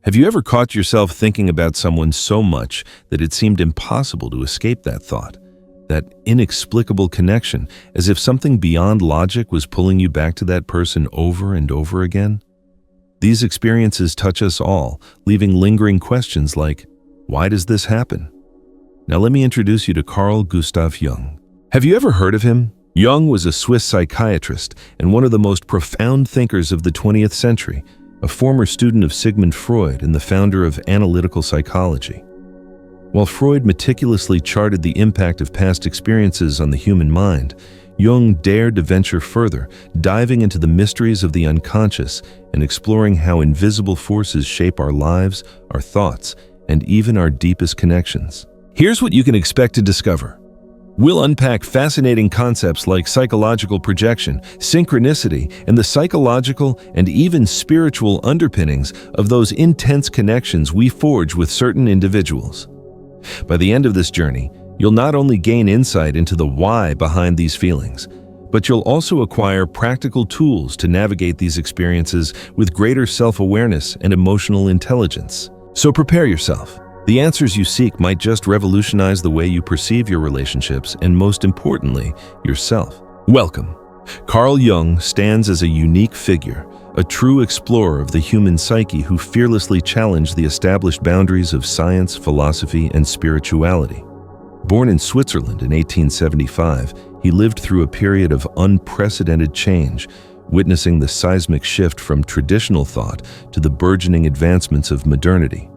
Have you ever caught yourself thinking about someone so much that it seemed impossible to escape that thought? That inexplicable connection, as if something beyond logic was pulling you back to that person over and over again? These experiences touch us all, leaving lingering questions like, why does this happen? Now let me introduce you to Carl Gustav Jung. Have you ever heard of him? Jung was a Swiss psychiatrist and one of the most profound thinkers of the 20th century, a former student of Sigmund Freud and the founder of analytical psychology. While Freud meticulously charted the impact of past experiences on the human mind, Jung dared to venture further, diving into the mysteries of the unconscious and exploring how invisible forces shape our lives, our thoughts, and even our deepest connections. Here's what you can expect to discover. We'll unpack fascinating concepts like psychological projection, synchronicity, and the psychological and even spiritual underpinnings of those intense connections we forge with certain individuals. By the end of this journey, you'll not only gain insight into the why behind these feelings, but you'll also acquire practical tools to navigate these experiences with greater self-awareness and emotional intelligence. So prepare yourself. The answers you seek might just revolutionize the way you perceive your relationships and, most importantly, yourself. Welcome. Carl Jung stands as a unique figure, a true explorer of the human psyche who fearlessly challenged the established boundaries of science, philosophy, and spirituality. Born in Switzerland in 1875, he lived through a period of unprecedented change, witnessing the seismic shift from traditional thought to the burgeoning advancements of modernity.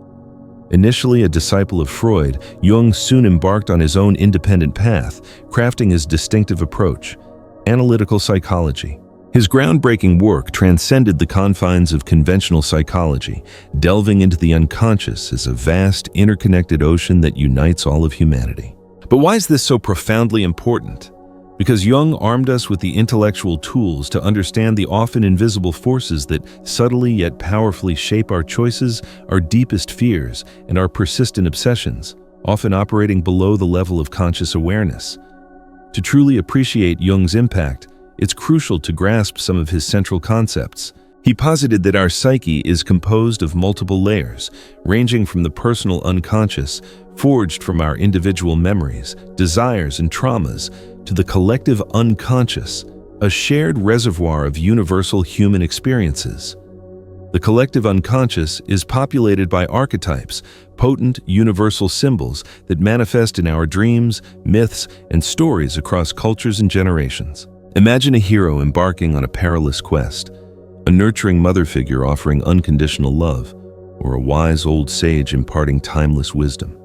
Initially a disciple of Freud, Jung soon embarked on his own independent path, crafting his distinctive approach, analytical psychology. His groundbreaking work transcended the confines of conventional psychology, delving into the unconscious as a vast, interconnected ocean that unites all of humanity. But why is this so profoundly important? Because Jung armed us with the intellectual tools to understand the often invisible forces that subtly yet powerfully shape our choices, our deepest fears, and our persistent obsessions, often operating below the level of conscious awareness. To truly appreciate Jung's impact, it's crucial to grasp some of his central concepts. He posited that our psyche is composed of multiple layers, ranging from the personal unconscious, forged from our individual memories, desires, and traumas, to the collective unconscious, a shared reservoir of universal human experiences. The collective unconscious is populated by archetypes, potent universal symbols that manifest in our dreams, myths, and stories across cultures and generations. Imagine a hero embarking on a perilous quest, a nurturing mother figure offering unconditional love, or a wise old sage imparting timeless wisdom.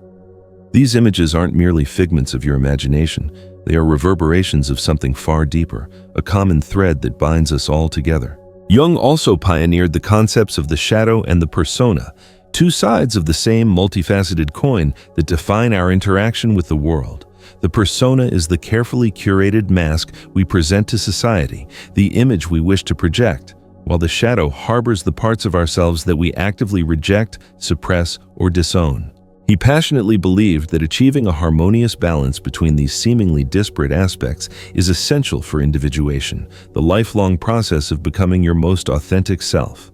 These images aren't merely figments of your imagination. They are reverberations of something far deeper, a common thread that binds us all together. Jung also pioneered the concepts of the shadow and the persona, two sides of the same multifaceted coin that define our interaction with the world. The persona is the carefully curated mask we present to society, the image we wish to project, while the shadow harbors the parts of ourselves that we actively reject, suppress, or disown. He passionately believed that achieving a harmonious balance between these seemingly disparate aspects is essential for individuation, the lifelong process of becoming your most authentic self.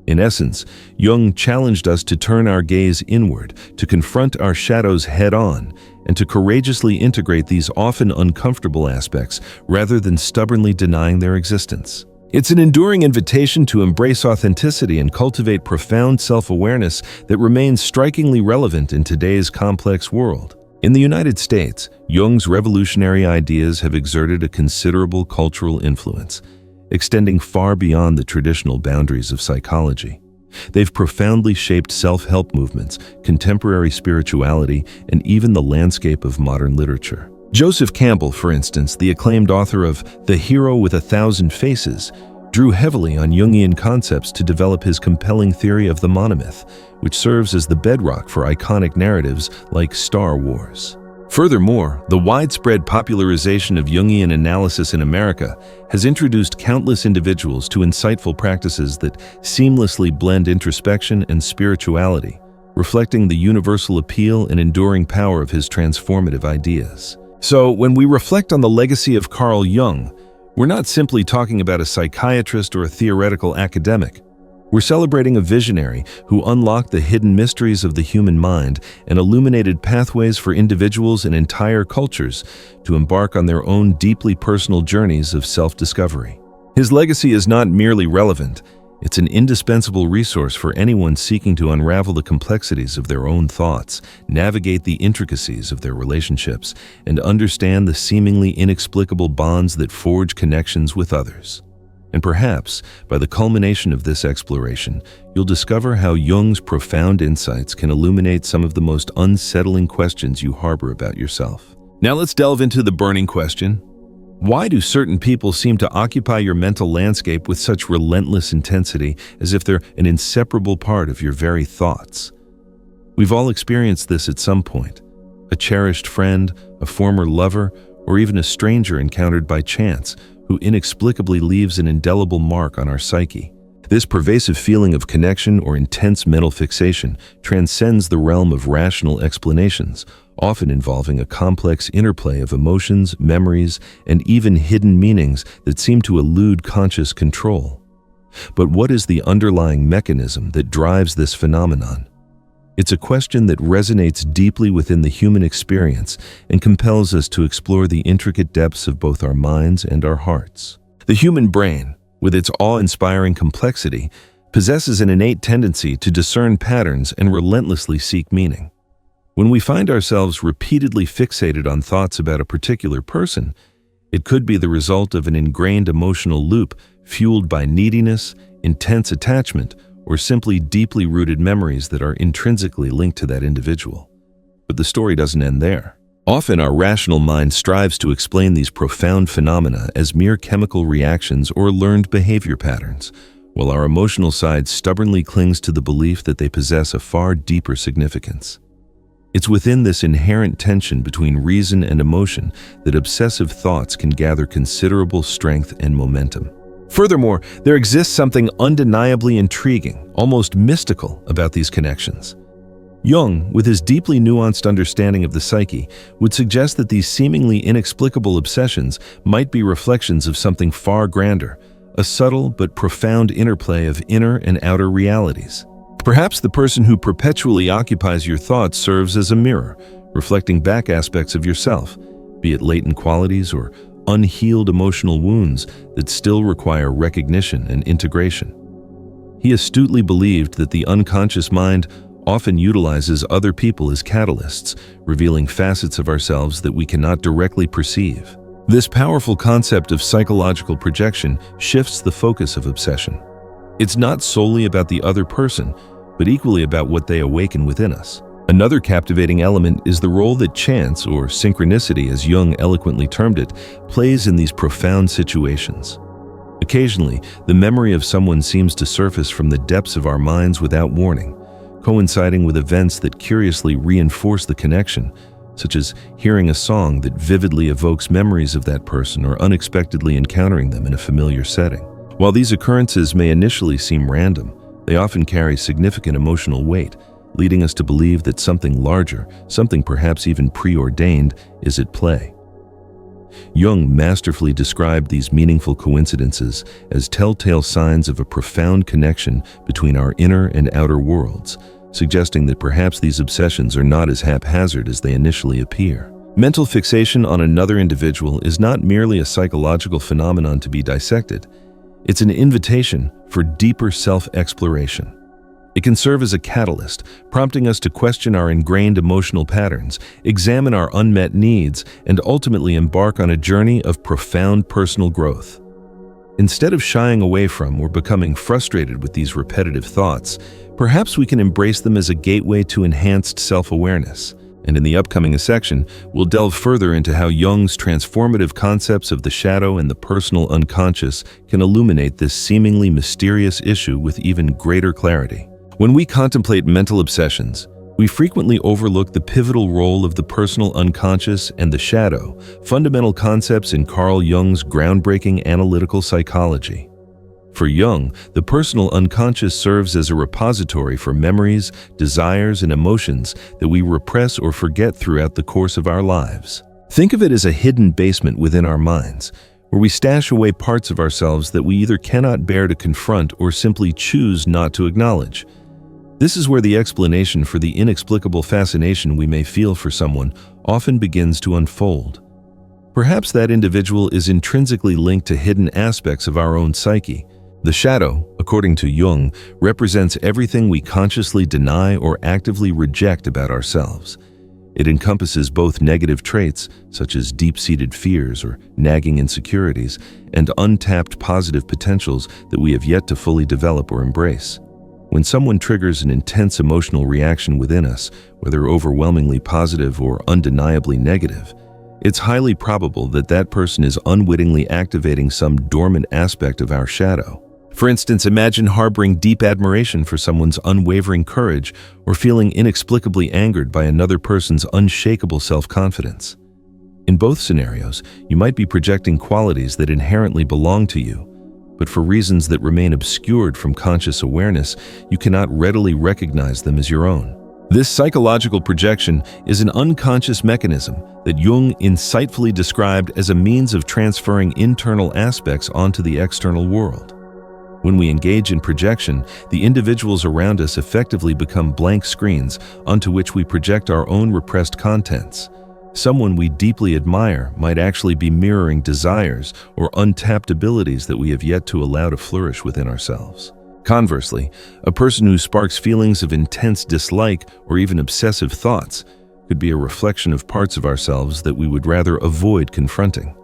In essence, Jung challenged us to turn our gaze inward, to confront our shadows head-on, and to courageously integrate these often uncomfortable aspects rather than stubbornly denying their existence. It's an enduring invitation to embrace authenticity and cultivate profound self-awareness that remains strikingly relevant in today's complex world. In the United States, Jung's revolutionary ideas have exerted a considerable cultural influence, extending far beyond the traditional boundaries of psychology. They've profoundly shaped self-help movements, contemporary spirituality, and even the landscape of modern literature. Joseph Campbell, for instance, the acclaimed author of The Hero with a Thousand Faces, drew heavily on Jungian concepts to develop his compelling theory of the monomyth, which serves as the bedrock for iconic narratives like Star Wars. Furthermore, the widespread popularization of Jungian analysis in America has introduced countless individuals to insightful practices that seamlessly blend introspection and spirituality, reflecting the universal appeal and enduring power of his transformative ideas. So, when we reflect on the legacy of Carl Jung, we're not simply talking about a psychiatrist or a theoretical academic. We're celebrating a visionary who unlocked the hidden mysteries of the human mind and illuminated pathways for individuals and entire cultures to embark on their own deeply personal journeys of self-discovery. His legacy is not merely relevant, it's an indispensable resource for anyone seeking to unravel the complexities of their own thoughts, navigate the intricacies of their relationships, and understand the seemingly inexplicable bonds that forge connections with others. And perhaps, by the culmination of this exploration, you'll discover how Jung's profound insights can illuminate some of the most unsettling questions you harbor about yourself. Now let's delve into the burning question. Why do certain people seem to occupy your mental landscape with such relentless intensity, as if they're an inseparable part of your very thoughts? We've all experienced this at some point. A cherished friend, a former lover, or even a stranger encountered by chance, who inexplicably leaves an indelible mark on our psyche. This pervasive feeling of connection or intense mental fixation transcends the realm of rational explanations, often involving a complex interplay of emotions, memories, and even hidden meanings that seem to elude conscious control. But what is the underlying mechanism that drives this phenomenon? It's a question that resonates deeply within the human experience and compels us to explore the intricate depths of both our minds and our hearts. The human brain, with its awe-inspiring complexity, possesses an innate tendency to discern patterns and relentlessly seek meaning. When we find ourselves repeatedly fixated on thoughts about a particular person, it could be the result of an ingrained emotional loop fueled by neediness, intense attachment, or simply deeply rooted memories that are intrinsically linked to that individual. But the story doesn't end there. Often our rational mind strives to explain these profound phenomena as mere chemical reactions or learned behavior patterns, while our emotional side stubbornly clings to the belief that they possess a far deeper significance. It's within this inherent tension between reason and emotion that obsessive thoughts can gather considerable strength and momentum. Furthermore, there exists something undeniably intriguing, almost mystical, about these connections. Jung, with his deeply nuanced understanding of the psyche, would suggest that these seemingly inexplicable obsessions might be reflections of something far grander, a subtle but profound interplay of inner and outer realities. Perhaps the person who perpetually occupies your thoughts serves as a mirror, reflecting back aspects of yourself, be it latent qualities or unhealed emotional wounds that still require recognition and integration. He astutely believed that the unconscious mind often utilizes other people as catalysts, revealing facets of ourselves that we cannot directly perceive. This powerful concept of psychological projection shifts the focus of obsession. It's not solely about the other person, but equally about what they awaken within us. Another captivating element is the role that chance, or synchronicity as Jung eloquently termed it, plays in these profound situations. Occasionally, the memory of someone seems to surface from the depths of our minds without warning, coinciding with events that curiously reinforce the connection, such as hearing a song that vividly evokes memories of that person or unexpectedly encountering them in a familiar setting. While these occurrences may initially seem random, they often carry significant emotional weight, leading us to believe that something larger, something perhaps even preordained, is at play. Jung masterfully described these meaningful coincidences as telltale signs of a profound connection between our inner and outer worlds, suggesting that perhaps these obsessions are not as haphazard as they initially appear. Mental fixation on another individual is not merely a psychological phenomenon to be dissected. It's an invitation for deeper self-exploration. It can serve as a catalyst, prompting us to question our ingrained emotional patterns, examine our unmet needs, and ultimately embark on a journey of profound personal growth. Instead of shying away from or becoming frustrated with these repetitive thoughts, perhaps we can embrace them as a gateway to enhanced self-awareness. And in the upcoming section, we'll delve further into how Jung's transformative concepts of the shadow and the personal unconscious can illuminate this seemingly mysterious issue with even greater clarity. When we contemplate mental obsessions, we frequently overlook the pivotal role of the personal unconscious and the shadow, fundamental concepts in Carl Jung's groundbreaking analytical psychology. For Jung, the personal unconscious serves as a repository for memories, desires, and emotions that we repress or forget throughout the course of our lives. Think of it as a hidden basement within our minds, where we stash away parts of ourselves that we either cannot bear to confront or simply choose not to acknowledge. This is where the explanation for the inexplicable fascination we may feel for someone often begins to unfold. Perhaps that individual is intrinsically linked to hidden aspects of our own psyche. The shadow, according to Jung, represents everything we consciously deny or actively reject about ourselves. It encompasses both negative traits, such as deep-seated fears or nagging insecurities, and untapped positive potentials that we have yet to fully develop or embrace. When someone triggers an intense emotional reaction within us, whether overwhelmingly positive or undeniably negative, it's highly probable that that person is unwittingly activating some dormant aspect of our shadow. For instance, imagine harboring deep admiration for someone's unwavering courage or feeling inexplicably angered by another person's unshakable self-confidence. In both scenarios, you might be projecting qualities that inherently belong to you, but for reasons that remain obscured from conscious awareness, you cannot readily recognize them as your own. This psychological projection is an unconscious mechanism that Jung insightfully described as a means of transferring internal aspects onto the external world. When we engage in projection, the individuals around us effectively become blank screens onto which we project our own repressed contents. Someone we deeply admire might actually be mirroring desires or untapped abilities that we have yet to allow to flourish within ourselves. Conversely, a person who sparks feelings of intense dislike or even obsessive thoughts could be a reflection of parts of ourselves that we would rather avoid confronting.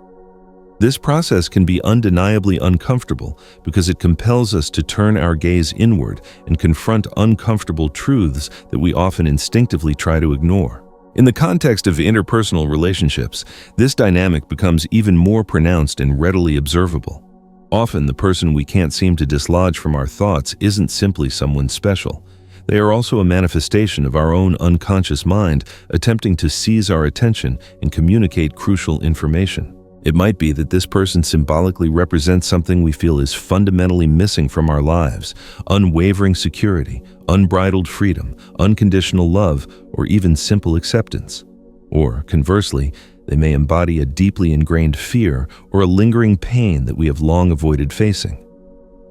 This process can be undeniably uncomfortable because it compels us to turn our gaze inward and confront uncomfortable truths that we often instinctively try to ignore. In the context of interpersonal relationships, this dynamic becomes even more pronounced and readily observable. Often, the person we can't seem to dislodge from our thoughts isn't simply someone special. They are also a manifestation of our own unconscious mind attempting to seize our attention and communicate crucial information. It might be that this person symbolically represents something we feel is fundamentally missing from our lives: unwavering security, unbridled freedom, unconditional love, or even simple acceptance. Or, conversely, they may embody a deeply ingrained fear or a lingering pain that we have long avoided facing.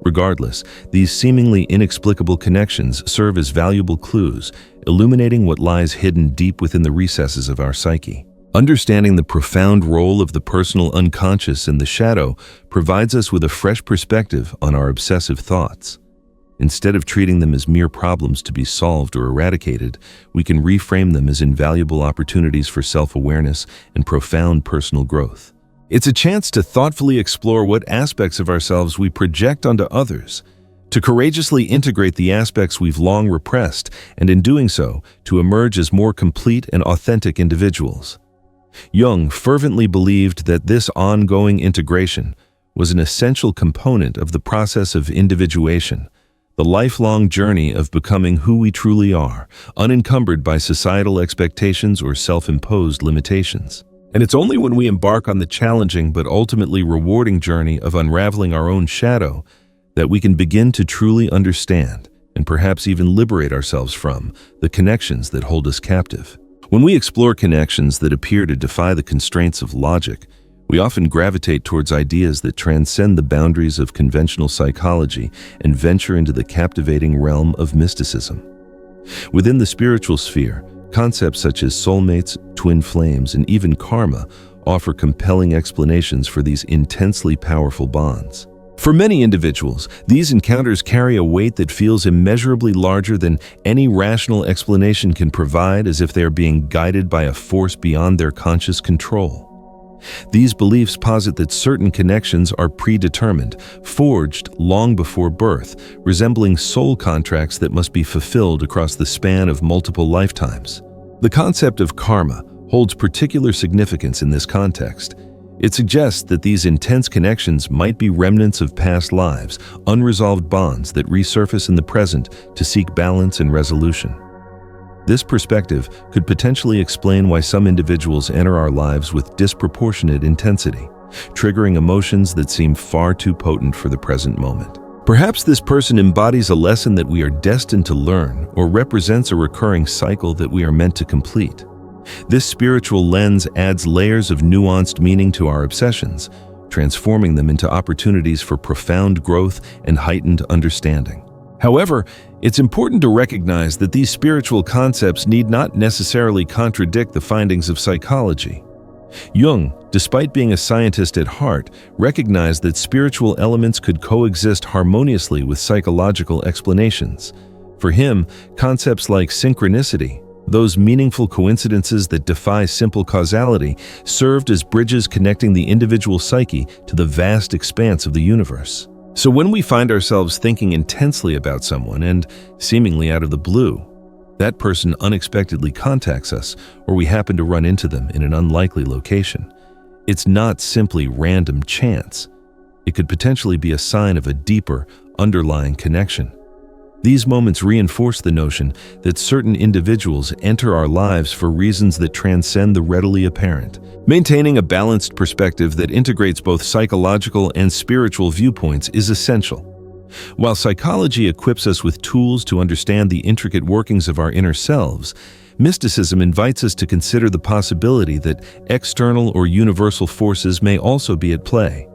Regardless, these seemingly inexplicable connections serve as valuable clues, illuminating what lies hidden deep within the recesses of our psyche. Understanding the profound role of the personal unconscious in the shadow provides us with a fresh perspective on our obsessive thoughts. Instead of treating them as mere problems to be solved or eradicated, we can reframe them as invaluable opportunities for self-awareness and profound personal growth. It's a chance to thoughtfully explore what aspects of ourselves we project onto others, to courageously integrate the aspects we've long repressed, and in doing so, to emerge as more complete and authentic individuals. Jung fervently believed that this ongoing integration was an essential component of the process of individuation, the lifelong journey of becoming who we truly are, unencumbered by societal expectations or self-imposed limitations. And it's only when we embark on the challenging but ultimately rewarding journey of unraveling our own shadow that we can begin to truly understand, and perhaps even liberate ourselves from, the connections that hold us captive. When we explore connections that appear to defy the constraints of logic, we often gravitate towards ideas that transcend the boundaries of conventional psychology and venture into the captivating realm of mysticism. Within the spiritual sphere, concepts such as soulmates, twin flames, and even karma offer compelling explanations for these intensely powerful bonds. For many individuals, these encounters carry a weight that feels immeasurably larger than any rational explanation can provide, as if they are being guided by a force beyond their conscious control. These beliefs posit that certain connections are predetermined, forged long before birth, resembling soul contracts that must be fulfilled across the span of multiple lifetimes. The concept of karma holds particular significance in this context. It suggests that these intense connections might be remnants of past lives, unresolved bonds that resurface in the present to seek balance and resolution. This perspective could potentially explain why some individuals enter our lives with disproportionate intensity, triggering emotions that seem far too potent for the present moment. Perhaps this person embodies a lesson that we are destined to learn or represents a recurring cycle that we are meant to complete. This spiritual lens adds layers of nuanced meaning to our obsessions, transforming them into opportunities for profound growth and heightened understanding. However, it's important to recognize that these spiritual concepts need not necessarily contradict the findings of psychology. Jung, despite being a scientist at heart, recognized that spiritual elements could coexist harmoniously with psychological explanations. For him, concepts like synchronicity, those meaningful coincidences that defy simple causality, served as bridges connecting the individual psyche to the vast expanse of the universe. So when we find ourselves thinking intensely about someone and, seemingly out of the blue, that person unexpectedly contacts us or we happen to run into them in an unlikely location, it's not simply random chance. It could potentially be a sign of a deeper, underlying connection. These moments reinforce the notion that certain individuals enter our lives for reasons that transcend the readily apparent. Maintaining a balanced perspective that integrates both psychological and spiritual viewpoints is essential. While psychology equips us with tools to understand the intricate workings of our inner selves, mysticism invites us to consider the possibility that external or universal forces may also be at play.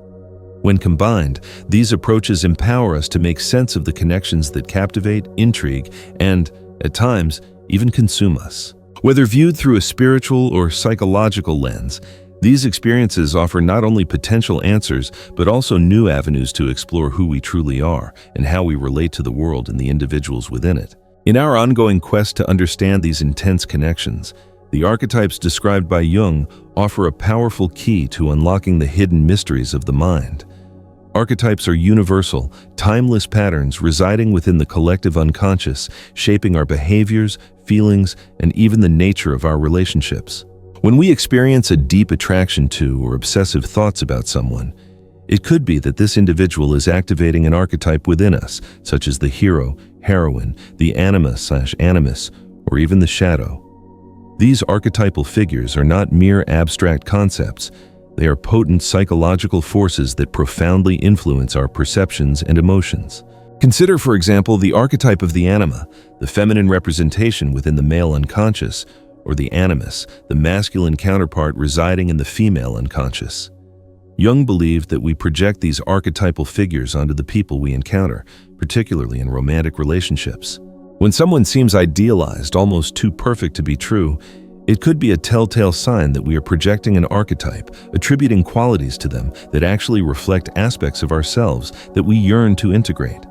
When combined, these approaches empower us to make sense of the connections that captivate, intrigue, and, at times, even consume us. Whether viewed through a spiritual or psychological lens, these experiences offer not only potential answers, but also new avenues to explore who we truly are and how we relate to the world and the individuals within it. In our ongoing quest to understand these intense connections, the archetypes described by Jung offer a powerful key to unlocking the hidden mysteries of the mind. Archetypes are universal, timeless patterns residing within the collective unconscious, shaping our behaviors, feelings, and even the nature of our relationships. When we experience a deep attraction to or obsessive thoughts about someone, it could be that this individual is activating an archetype within us, such as the hero, heroine, the anima/animus, or even the shadow. These archetypal figures are not mere abstract concepts. They are potent psychological forces that profoundly influence our perceptions and emotions. Consider, for example, the archetype of the anima, the feminine representation within the male unconscious, or the animus, the masculine counterpart residing in the female unconscious. Jung believed that we project these archetypal figures onto the people we encounter, particularly in romantic relationships. When someone seems idealized, almost too perfect to be true, it could be a telltale sign that we are projecting an archetype, attributing qualities to them that actually reflect aspects of ourselves that we yearn to integrate.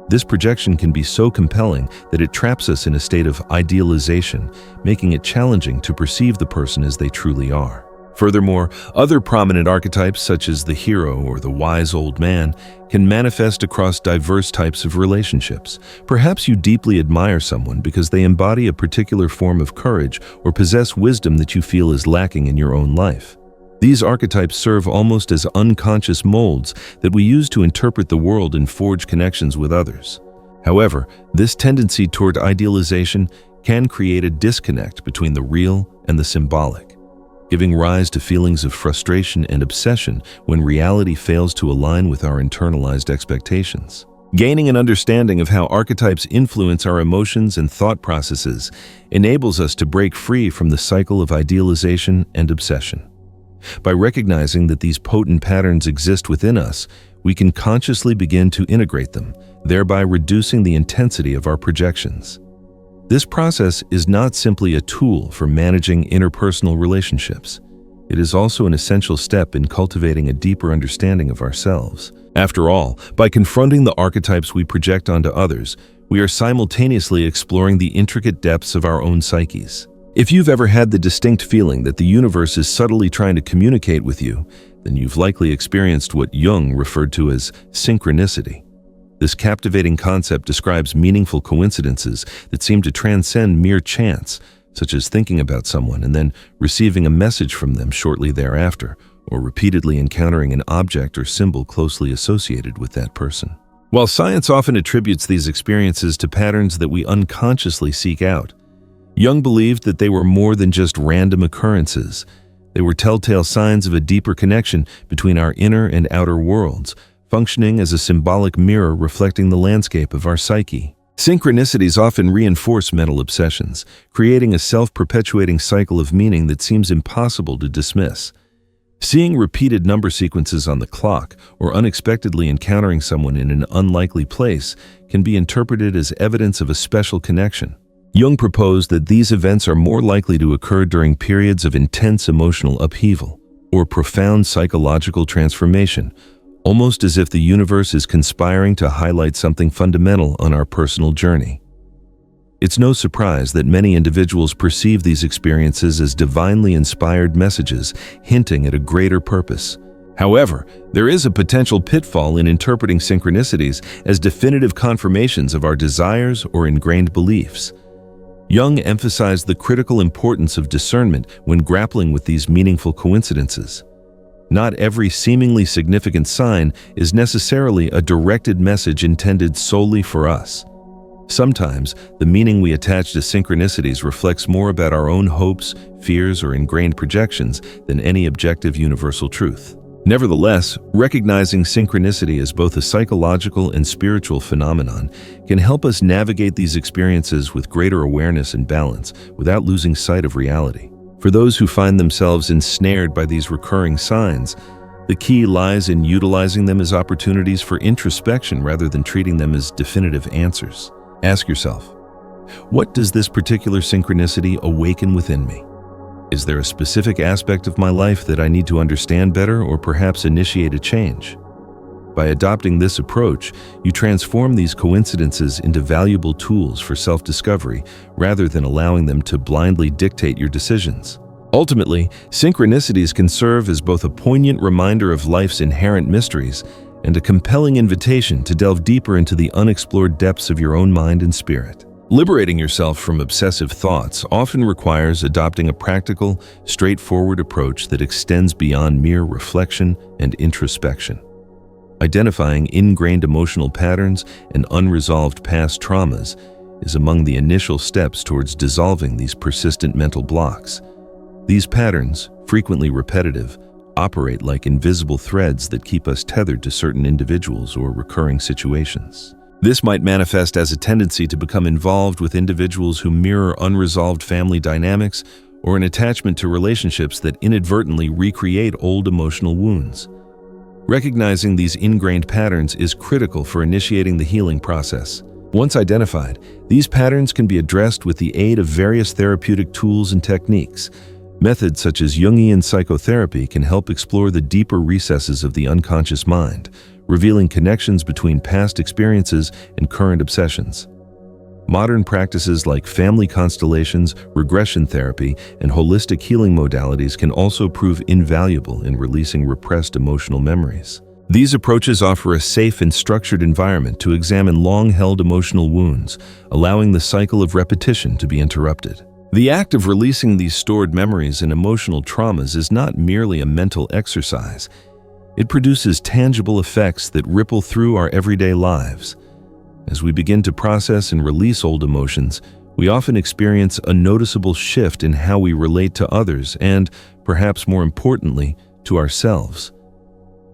This projection can be so compelling that it traps us in a state of idealization, making it challenging to perceive the person as they truly are. Furthermore, other prominent archetypes, such as the hero or the wise old man, can manifest across diverse types of relationships. Perhaps you deeply admire someone because they embody a particular form of courage or possess wisdom that you feel is lacking in your own life. These archetypes serve almost as unconscious molds that we use to interpret the world and forge connections with others. However, this tendency toward idealization can create a disconnect between the real and the symbolic, giving rise to feelings of frustration and obsession when reality fails to align with our internalized expectations. Gaining an understanding of how archetypes influence our emotions and thought processes enables us to break free from the cycle of idealization and obsession. By recognizing that these potent patterns exist within us, we can consciously begin to integrate them, thereby reducing the intensity of our projections. This process is not simply a tool for managing interpersonal relationships. It is also an essential step in cultivating a deeper understanding of ourselves. After all, by confronting the archetypes we project onto others, we are simultaneously exploring the intricate depths of our own psyches. If you've ever had the distinct feeling that the universe is subtly trying to communicate with you, then you've likely experienced what Jung referred to as synchronicity. This captivating concept describes meaningful coincidences that seem to transcend mere chance, such as thinking about someone and then receiving a message from them shortly thereafter, or repeatedly encountering an object or symbol closely associated with that person. While science often attributes these experiences to patterns that we unconsciously seek out, Jung believed that they were more than just random occurrences. They were telltale signs of a deeper connection between our inner and outer worlds, functioning as a symbolic mirror reflecting the landscape of our psyche. Synchronicities often reinforce mental obsessions, creating a self-perpetuating cycle of meaning that seems impossible to dismiss. Seeing repeated number sequences on the clock or unexpectedly encountering someone in an unlikely place can be interpreted as evidence of a special connection. Jung proposed that these events are more likely to occur during periods of intense emotional upheaval or profound psychological transformation, almost as if the universe is conspiring to highlight something fundamental on our personal journey. It's no surprise that many individuals perceive these experiences as divinely inspired messages hinting at a greater purpose. However, there is a potential pitfall in interpreting synchronicities as definitive confirmations of our desires or ingrained beliefs. Jung emphasized the critical importance of discernment when grappling with these meaningful coincidences. Not every seemingly significant sign is necessarily a directed message intended solely for us. Sometimes, the meaning we attach to synchronicities reflects more about our own hopes, fears, or ingrained projections than any objective universal truth. Nevertheless, recognizing synchronicity as both a psychological and spiritual phenomenon can help us navigate these experiences with greater awareness and balance without losing sight of reality. For those who find themselves ensnared by these recurring signs, the key lies in utilizing them as opportunities for introspection rather than treating them as definitive answers. Ask yourself, what does this particular synchronicity awaken within me? Is there a specific aspect of my life that I need to understand better or perhaps initiate a change? By adopting this approach, you transform these coincidences into valuable tools for self-discovery rather than allowing them to blindly dictate your decisions. Ultimately, synchronicities can serve as both a poignant reminder of life's inherent mysteries and a compelling invitation to delve deeper into the unexplored depths of your own mind and spirit. Liberating yourself from obsessive thoughts often requires adopting a practical, straightforward approach that extends beyond mere reflection and introspection. Identifying ingrained emotional patterns and unresolved past traumas is among the initial steps towards dissolving these persistent mental blocks. These patterns, frequently repetitive, operate like invisible threads that keep us tethered to certain individuals or recurring situations. This might manifest as a tendency to become involved with individuals who mirror unresolved family dynamics or an attachment to relationships that inadvertently recreate old emotional wounds. Recognizing these ingrained patterns is critical for initiating the healing process. Once identified, these patterns can be addressed with the aid of various therapeutic tools and techniques. Methods such as Jungian psychotherapy can help explore the deeper recesses of the unconscious mind, revealing connections between past experiences and current obsessions. Modern practices like family constellations, regression therapy, and holistic healing modalities can also prove invaluable in releasing repressed emotional memories. These approaches offer a safe and structured environment to examine long-held emotional wounds, allowing the cycle of repetition to be interrupted. The act of releasing these stored memories and emotional traumas is not merely a mental exercise. It produces tangible effects that ripple through our everyday lives. As we begin to process and release old emotions, we often experience a noticeable shift in how we relate to others and, perhaps more importantly, to ourselves.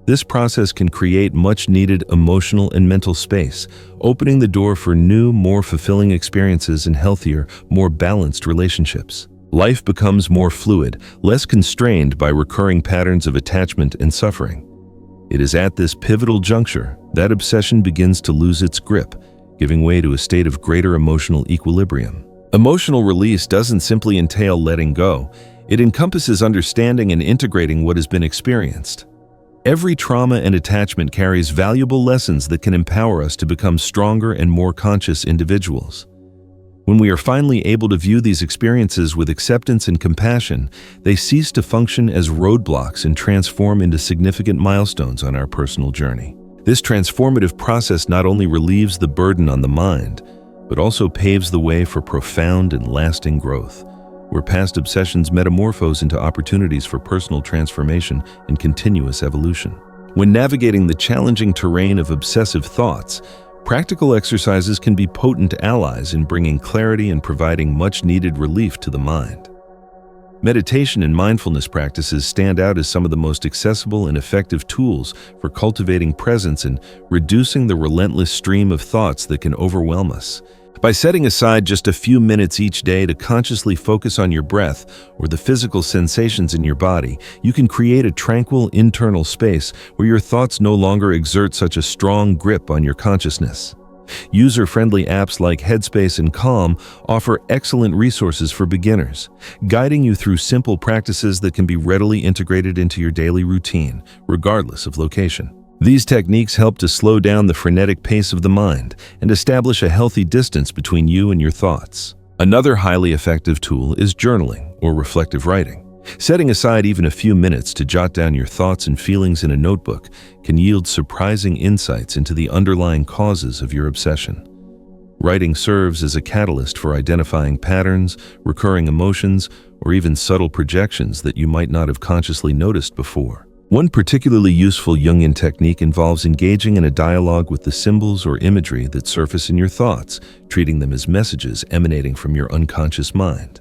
This process can create much-needed emotional and mental space, opening the door for new, more fulfilling experiences and healthier, more balanced relationships. Life becomes more fluid, less constrained by recurring patterns of attachment and suffering. It is at this pivotal juncture that obsession begins to lose its grip, giving way to a state of greater emotional equilibrium. Emotional release doesn't simply entail letting go. It encompasses understanding and integrating what has been experienced. Every trauma and attachment carries valuable lessons that can empower us to become stronger and more conscious individuals. When we are finally able to view these experiences with acceptance and compassion, they cease to function as roadblocks and transform into significant milestones on our personal journey. This transformative process not only relieves the burden on the mind, but also paves the way for profound and lasting growth, where past obsessions metamorphose into opportunities for personal transformation and continuous evolution. When navigating the challenging terrain of obsessive thoughts, practical exercises can be potent allies in bringing clarity and providing much-needed relief to the mind. Meditation and mindfulness practices stand out as some of the most accessible and effective tools for cultivating presence and reducing the relentless stream of thoughts that can overwhelm us. By setting aside just a few minutes each day to consciously focus on your breath or the physical sensations in your body, you can create a tranquil internal space where your thoughts no longer exert such a strong grip on your consciousness. User-friendly apps like Headspace and Calm offer excellent resources for beginners, guiding you through simple practices that can be readily integrated into your daily routine, regardless of location. These techniques help to slow down the frenetic pace of the mind and establish a healthy distance between you and your thoughts. Another highly effective tool is journaling or reflective writing. Setting aside even a few minutes to jot down your thoughts and feelings in a notebook can yield surprising insights into the underlying causes of your obsession. Writing serves as a catalyst for identifying patterns, recurring emotions, or even subtle projections that you might not have consciously noticed before. One particularly useful Jungian technique involves engaging in a dialogue with the symbols or imagery that surface in your thoughts, treating them as messages emanating from your unconscious mind.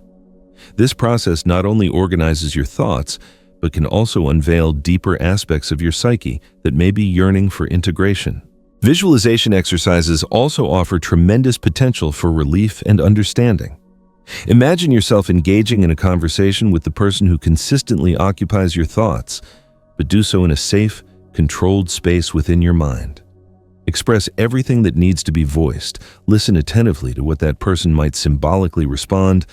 This process not only organizes your thoughts, but can also unveil deeper aspects of your psyche that may be yearning for integration. Visualization exercises also offer tremendous potential for relief and understanding. Imagine yourself engaging in a conversation with the person who consistently occupies your thoughts, but do so in a safe, controlled space within your mind. Express everything that needs to be voiced, listen attentively to what that person might symbolically respond,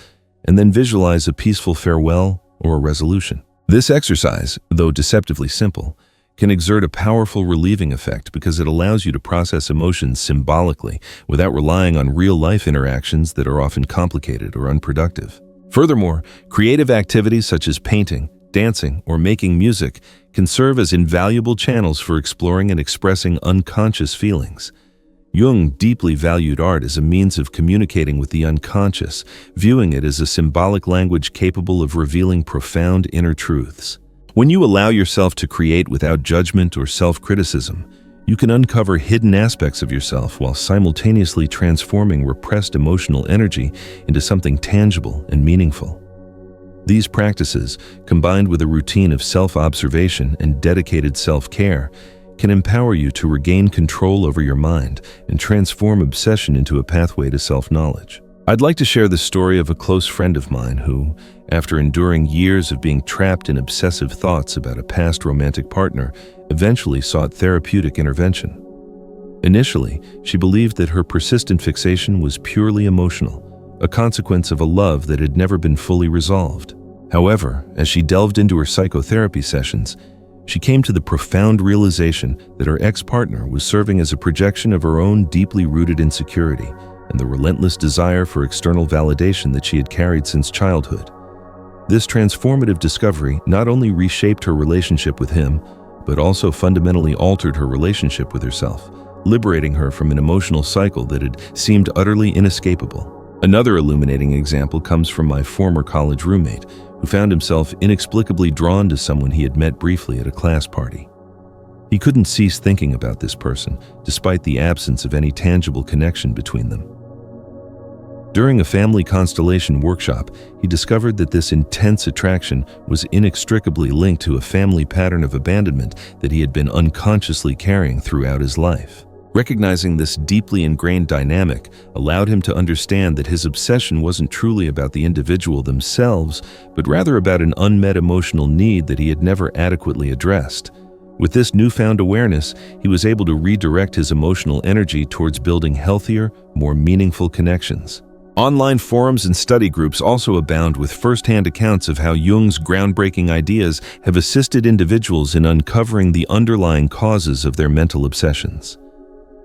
and then visualize a peaceful farewell or a resolution. This exercise, though deceptively simple, can exert a powerful relieving effect because it allows you to process emotions symbolically without relying on real-life interactions that are often complicated or unproductive. Furthermore, creative activities such as painting, dancing, or making music can serve as invaluable channels for exploring and expressing unconscious feelings. Jung deeply valued art as a means of communicating with the unconscious, viewing it as a symbolic language capable of revealing profound inner truths. When you allow yourself to create without judgment or self-criticism, you can uncover hidden aspects of yourself while simultaneously transforming repressed emotional energy into something tangible and meaningful. These practices, combined with a routine of self-observation and dedicated self-care, can empower you to regain control over your mind and transform obsession into a pathway to self-knowledge. I'd like to share the story of a close friend of mine who, after enduring years of being trapped in obsessive thoughts about a past romantic partner, eventually sought therapeutic intervention. Initially, she believed that her persistent fixation was purely emotional, a consequence of a love that had never been fully resolved. However, as she delved into her psychotherapy sessions, she came to the profound realization that her ex-partner was serving as a projection of her own deeply rooted insecurity and the relentless desire for external validation that she had carried since childhood. This transformative discovery not only reshaped her relationship with him, but also fundamentally altered her relationship with herself, liberating her from an emotional cycle that had seemed utterly inescapable. Another illuminating example comes from my former college roommate, who found himself inexplicably drawn to someone he had met briefly at a class party. He couldn't cease thinking about this person, despite the absence of any tangible connection between them. During a family constellation workshop, he discovered that this intense attraction was inextricably linked to a family pattern of abandonment that he had been unconsciously carrying throughout his life. Recognizing this deeply ingrained dynamic allowed him to understand that his obsession wasn't truly about the individual themselves, but rather about an unmet emotional need that he had never adequately addressed. With this newfound awareness, he was able to redirect his emotional energy towards building healthier, more meaningful connections. Online forums and study groups also abound with first-hand accounts of how Jung's groundbreaking ideas have assisted individuals in uncovering the underlying causes of their mental obsessions.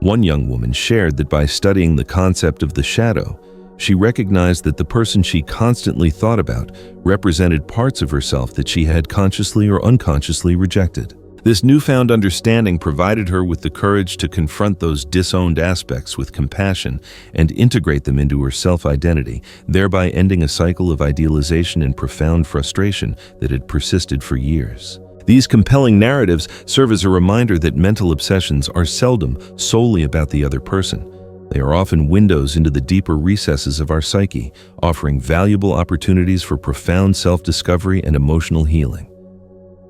One young woman shared that by studying the concept of the shadow, she recognized that the person she constantly thought about represented parts of herself that she had consciously or unconsciously rejected. This newfound understanding provided her with the courage to confront those disowned aspects with compassion and integrate them into her self-identity, thereby ending a cycle of idealization and profound frustration that had persisted for years. These compelling narratives serve as a reminder that mental obsessions are seldom solely about the other person. They are often windows into the deeper recesses of our psyche, offering valuable opportunities for profound self-discovery and emotional healing.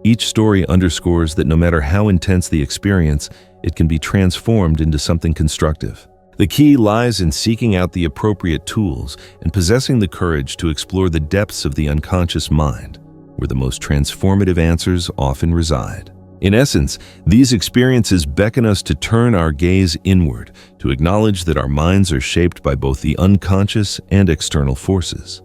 Each story underscores that no matter how intense the experience, it can be transformed into something constructive. The key lies in seeking out the appropriate tools and possessing the courage to explore the depths of the unconscious mind, where the most transformative answers often reside. In essence, these experiences beckon us to turn our gaze inward, to acknowledge that our minds are shaped by both the unconscious and external forces.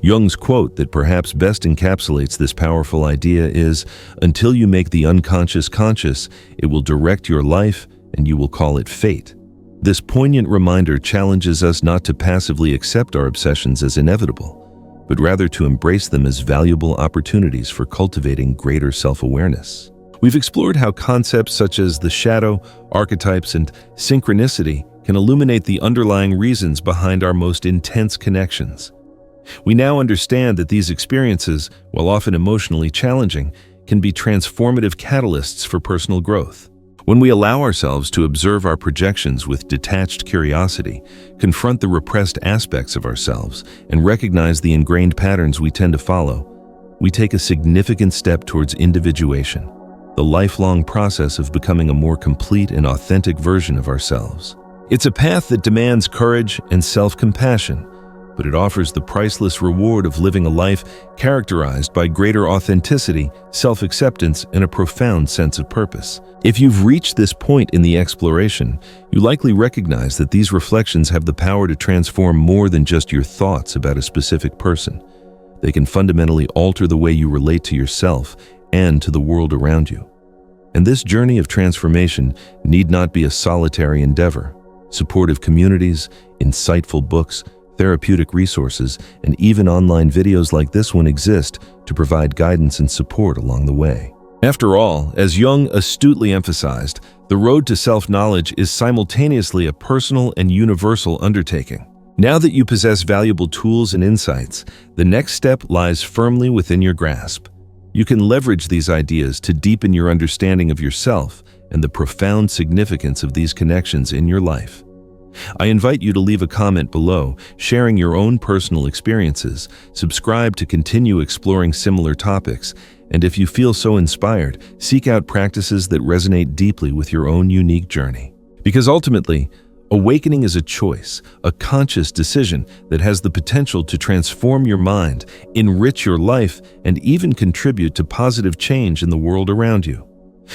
Jung's quote that perhaps best encapsulates this powerful idea is, "Until you make the unconscious conscious, it will direct your life and you will call it fate." This poignant reminder challenges us not to passively accept our obsessions as inevitable, but rather to embrace them as valuable opportunities for cultivating greater self-awareness. We've explored how concepts such as the shadow, archetypes, and synchronicity can illuminate the underlying reasons behind our most intense connections. We now understand that these experiences, while often emotionally challenging, can be transformative catalysts for personal growth. When we allow ourselves to observe our projections with detached curiosity, confront the repressed aspects of ourselves, and recognize the ingrained patterns we tend to follow, we take a significant step towards individuation, the lifelong process of becoming a more complete and authentic version of ourselves. It's a path that demands courage and self-compassion, but it offers the priceless reward of living a life characterized by greater authenticity, self-acceptance, and a profound sense of purpose. If you've reached this point in the exploration, you likely recognize that these reflections have the power to transform more than just your thoughts about a specific person. They can fundamentally alter the way you relate to yourself and to the world around you. And this journey of transformation need not be a solitary endeavor. Supportive communities, insightful books, therapeutic resources, and even online videos like this one exist to provide guidance and support along the way. After all, as Jung astutely emphasized, the road to self-knowledge is simultaneously a personal and universal undertaking. Now that you possess valuable tools and insights, the next step lies firmly within your grasp. You can leverage these ideas to deepen your understanding of yourself and the profound significance of these connections in your life. I invite you to leave a comment below, sharing your own personal experiences, subscribe to continue exploring similar topics, and if you feel so inspired, seek out practices that resonate deeply with your own unique journey. Because ultimately, awakening is a choice, a conscious decision that has the potential to transform your mind, enrich your life, and even contribute to positive change in the world around you.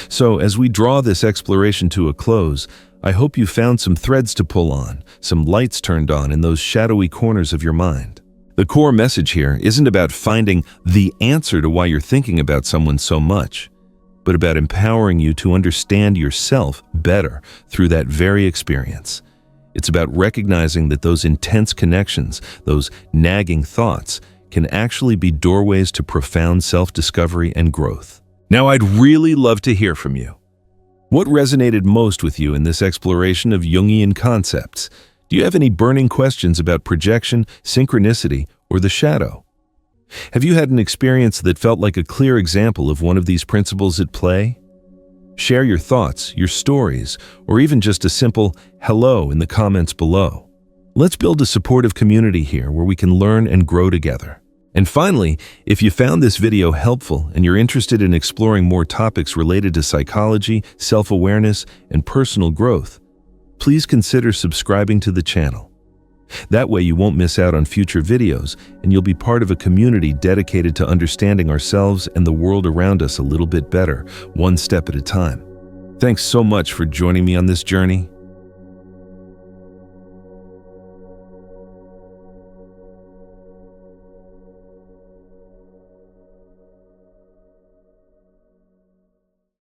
So, as we draw this exploration to a close, I hope you found some threads to pull on, some lights turned on in those shadowy corners of your mind. The core message here isn't about finding the answer to why you're thinking about someone so much, but about empowering you to understand yourself better through that very experience. It's about recognizing that those intense connections, those nagging thoughts, can actually be doorways to profound self-discovery and growth. Now, I'd really love to hear from you. What resonated most with you in this exploration of Jungian concepts? Do you have any burning questions about projection, synchronicity, or the shadow? Have you had an experience that felt like a clear example of one of these principles at play? Share your thoughts, your stories, or even just a simple hello in the comments below. Let's build a supportive community here where we can learn and grow together. And finally, if you found this video helpful and you're interested in exploring more topics related to psychology, self-awareness, and personal growth, please consider subscribing to the channel. That way you won't miss out on future videos and you'll be part of a community dedicated to understanding ourselves and the world around us a little bit better, one step at a time. Thanks so much for joining me on this journey.